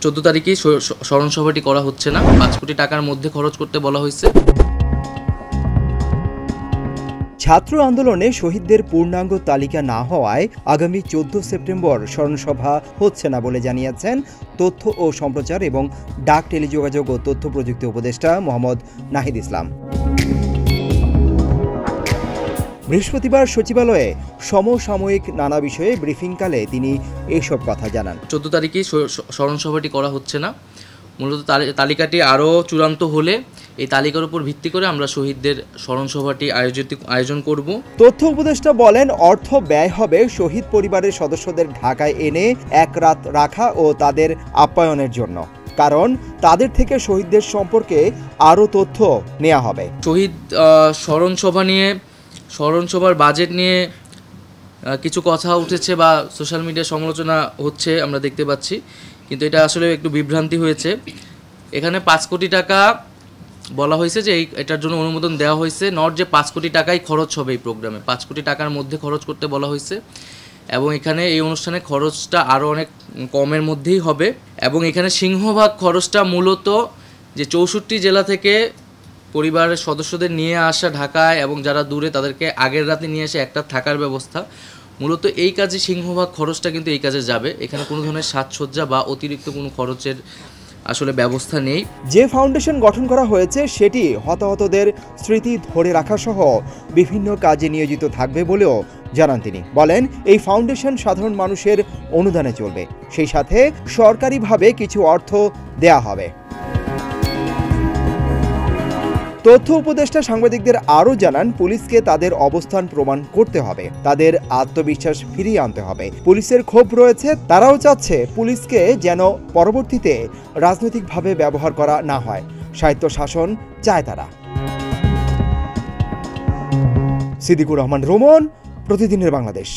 14 তারিখেই স্মরণ সভাটি করা হচ্ছে না, 5 কোটি টাকার মধ্যে খরচ করতে বলা হয়েছে। ছাত্র আন্দোলনে শহীদদের পূর্ণাঙ্গ তালিকা না হওয়ায় আগামী 14 সেপ্টেম্বর স্মরণসভা হচ্ছে না বলে জানিয়েছেন তথ্য ও সম্প্রচার এবং ডাক টেলিযোগাযোগ ও তথ্য প্রযুক্তি উপদেষ্টা মোহাম্মদ নাহিদ ইসলাম। বৃহস্পতিবার সচিবালয়ে সমসাময়িক নানা বিষয়ে ব্রিফিংকালে তিনি এসব কথা জানান। 14 তারিখেই স্মরণ সভাটি করা হচ্ছে না, মূলত তালিকাটি আরও চূড়ান্ত হলে এই তালিকার উপর ভিত্তি করে আমরা শহীদদের স্মরণ সভাটি আয়োজন করব। তথ্য উপদেষ্টা বলেন, অর্থ ব্যয় হবে শহীদ পরিবারের সদস্যদের ঢাকায় এনে এক রাত রাখা ও তাদের আপ্যায়নের জন্য, কারণ তাদের থেকে শহীদদের সম্পর্কে আরও তথ্য নেওয়া হবে। শহীদ স্মরণ সভার বাজেট নিয়ে কিছু কথা উঠেছে বা সোশ্যাল মিডিয়া সমালোচনা হচ্ছে, আমরা দেখতে পাচ্ছি, কিন্তু এটা আসলে একটু বিভ্রান্তি হয়েছে। এখানে 5 কোটি টাকা বলা হয়েছে যে এটার জন্য অনুমোদন দেওয়া হয়েছে, নট যে 5 কোটি টাকাই খরচ হবে এই প্রোগ্রামে, 5 কোটি টাকার মধ্যে খরচ করতে বলা হয়েছে। এবং এখানে এই অনুষ্ঠানে খরচটা আরও অনেক কমের মধ্যেই হবে। এবং এখানে সিংহভাগ খরচটা মূলত যে 64 জেলা থেকে পরিবারের সদস্যদের নিয়ে আসা ঢাকায় এবং যারা দূরে তাদেরকে আগের রাতে নিয়ে এসে একটা থাকার ব্যবস্থা, মূলত এই কাজে সিংহভাগ খরচটা কিন্তু এই কাজে যাবে। এখানে কোনো ধরনের সাজসজ্জা বা অতিরিক্ত কোনো খরচের আসলে ব্যবস্থা নেই। যে ফাউন্ডেশন গঠন করা হয়েছে সেটি হতাহতদের স্মৃতি ধরে রাখা সহ বিভিন্ন কাজে নিয়োজিত থাকবে বলেও জানান তিনি। বলেন, এই ফাউন্ডেশন সাধারণ মানুষের অনুদানে চলবে, সেই সাথে সরকারিভাবে কিছু অর্থ দেয়া হবে। তথ্য উপদেষ্টা সাংবাদিকদের আরও জানান, পুলিশকে তাদের অবস্থান প্রমাণ করতে হবে, তাদের আত্মবিশ্বাস ফিরিয়ে আনতে হবে। পুলিশের ক্ষোভ রয়েছে, তারাও চাচ্ছে পুলিশকে যেন পরবর্তীতে রাজনৈতিকভাবে ব্যবহার করা না হয়, স্বায়ত্তশাসন চায় তারা। সিদ্দিকুর রহমান রোমন, প্রতিদিনের বাংলাদেশ।